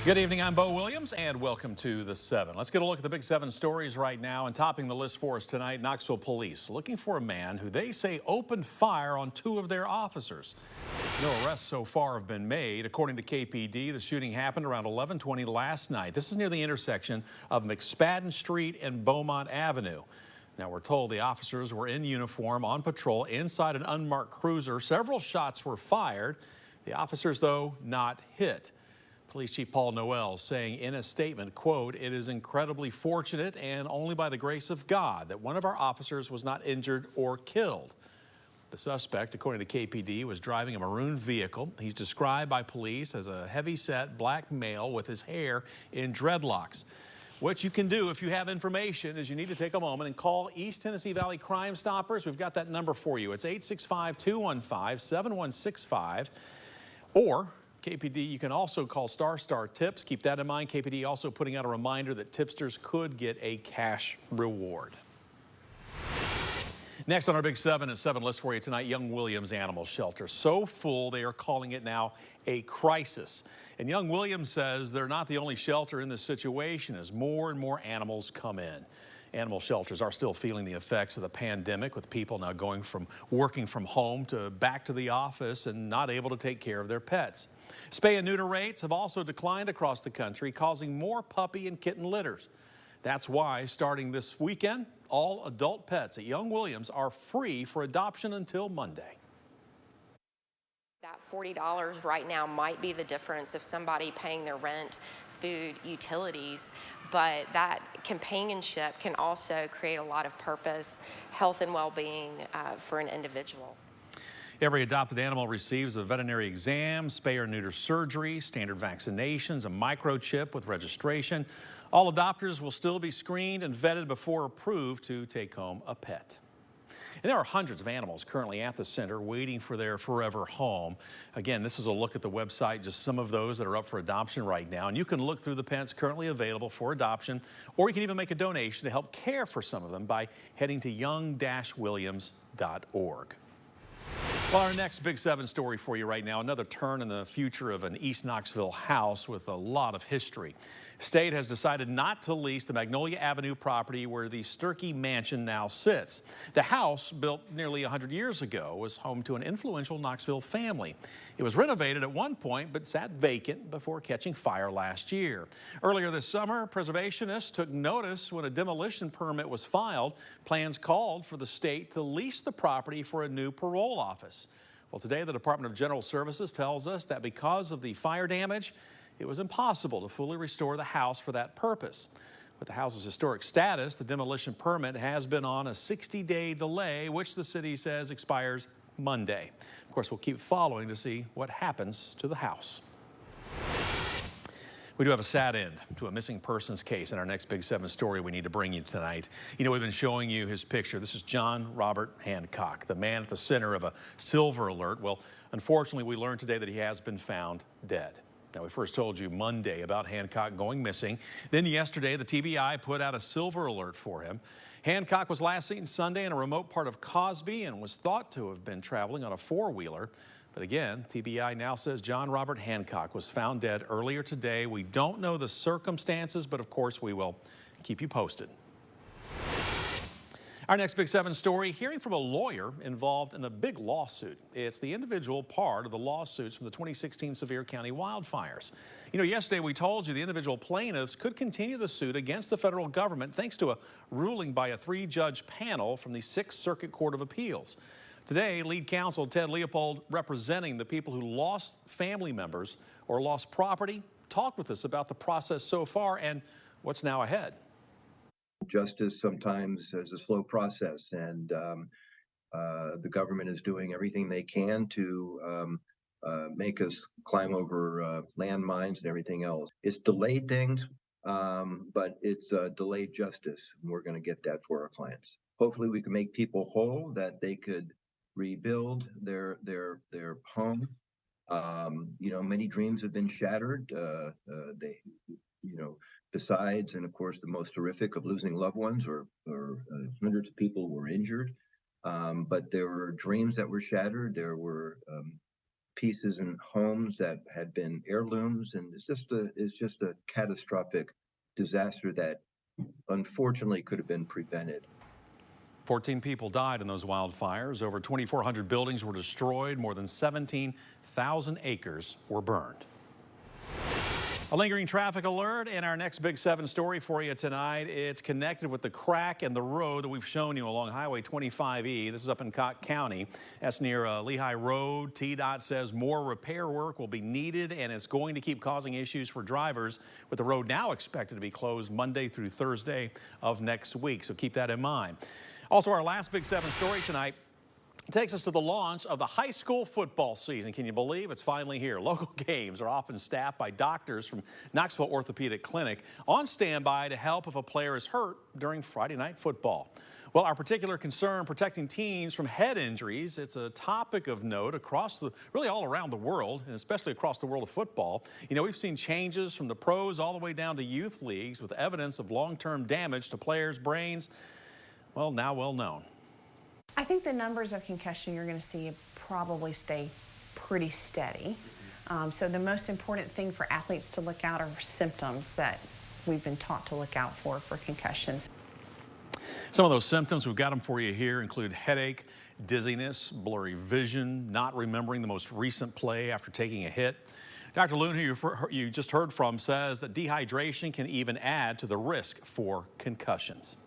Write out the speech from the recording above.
Good evening, I'm Bo Williams, and welcome to The 7. Let's get a look at the big 7 stories right now. And topping the list for us tonight, Knoxville police looking for a man who they say opened fire on 2 of their officers. No arrests so far have been made. According to KPD, the shooting happened around 11:20 last night. This is near the intersection of McSpadden Street and Beaumont Avenue. Now, we're told the officers were in uniform on patrol inside an unmarked cruiser. Several shots were fired. The officers, though, not hit. Police Chief Paul Noel saying in a statement, quote, "It is incredibly fortunate and only by the grace of God that one of our officers was not injured or killed." The suspect, according to KPD, was driving a maroon vehicle. He's described by police as a heavy-set black male with his hair in dreadlocks. What you can do if you have information is you need to take a moment and call East Tennessee Valley Crime Stoppers. We've got that number for you. It's 865-215-7165. Or KPD, you can also call Star Tips. Keep that in mind. KPD also putting out a reminder that tipsters could get a cash reward. Next on our Big 7 at 7 list for you tonight, Young Williams Animal Shelter. So full, they are calling it now a crisis. And Young Williams says they're not the only shelter in this situation as more and more animals come in. Animal shelters are still feeling the effects of the pandemic, with people now going from working from home to back to the office and not able to take care of their pets. Spay and neuter rates have also declined across the country, causing more puppy and kitten litters. That's why, starting this weekend, all adult pets at Young Williams are free for adoption until Monday. That $40 right now might be the difference of somebody paying their rent, food, utilities, but that companionship can also create a lot of purpose, health, and well-being for an individual. Every adopted animal receives a veterinary exam, spay or neuter surgery, standard vaccinations, a microchip with registration. All adopters will still be screened and vetted before approved to take home a pet. And there are hundreds of animals currently at the center waiting for their forever home. Again, this is a look at the website, just some of those that are up for adoption right now. And you can look through the pets currently available for adoption, or you can even make a donation to help care for some of them by heading to young-williams.org. Well, our next Big 7 story for you right now, another turn in the future of an East Knoxville house with a lot of history. State has decided not to lease the Magnolia Avenue property where the Sterchi mansion now sits. The house, built nearly 100 years ago, was home to an influential Knoxville family. It was renovated at one point but sat vacant before catching fire last year. Earlier this summer, preservationists took notice when a demolition permit was filed. Plans called for the state to lease the property for a new parole office. Well, today the Department of General Services tells us that because of the fire damage, it was impossible to fully restore the house for that purpose. With the house's historic status, the demolition permit has been on a 60-day delay, which the city says expires Monday. Of course, we'll keep following to see what happens to the house. We do have a sad end to a missing persons case in our next Big 7 story we need to bring you tonight. You know, we've been showing you his picture. This is John Robert Hancock, the man at the center of a silver alert. Well, unfortunately, we learned today that he has been found dead. Now, we first told you Monday about Hancock going missing. Then yesterday, the TBI put out a silver alert for him. Hancock was last seen Sunday in a remote part of Cosby and was thought to have been traveling on a four-wheeler. But again, TBI now says John Robert Hancock was found dead earlier today. We don't know the circumstances, but of course we will keep you posted. Our next Big 7 story, hearing from a lawyer involved in a big lawsuit. It's the individual part of the lawsuits from the 2016 Sevier County wildfires. You know, yesterday we told you the individual plaintiffs could continue the suit against the federal government thanks to a ruling by a 3-judge panel from the 6th Circuit Court of Appeals. Today, lead counsel Ted Leopold, representing the people who lost family members or lost property, talked with us about the process so far and what's now ahead. Justice sometimes is a slow process, and the government is doing everything they can to make us climb over landmines and everything else. It's delayed things, but it's delayed justice, and we're going to get that for our clients. Hopefully we can make people whole, that they could rebuild their home. You know, many dreams have been shattered. Besides, and of course, the most horrific of losing loved ones, or hundreds of people were injured. But there were dreams that were shattered. There were pieces in homes that had been heirlooms, and it's just a catastrophic disaster that unfortunately could have been prevented. 14 people died in those wildfires. Over 2,400 buildings were destroyed. More than 17,000 acres were burned. A lingering traffic alert in our next Big 7 story for you tonight. It's connected with the crack in the road that we've shown you along Highway 25E. This is up in Cott County. That's near Lehigh Road. TDOT says more repair work will be needed, and it's going to keep causing issues for drivers, with the road now expected to be closed Monday through Thursday of next week. So keep that in mind. Also, our last Big 7 story tonight takes us to the launch of the high school football season. Can you believe it's finally here? Local games are often staffed by doctors from Knoxville Orthopedic Clinic on standby to help if a player is hurt during Friday night football. Well, our particular concern, protecting teens from head injuries, it's a topic of note really all around the world, and especially across the world of football. You know, we've seen changes from the pros all the way down to youth leagues with evidence of long-term damage to players' brains, well, now well known. I think the numbers of concussion you're going to see probably stay pretty steady. So the most important thing for athletes to look out are symptoms that we've been taught to look out for concussions. Some of those symptoms, we've got them for you here, include headache, dizziness, blurry vision, not remembering the most recent play after taking a hit. Dr. Loon, who you just heard from, says that dehydration can even add to the risk for concussions.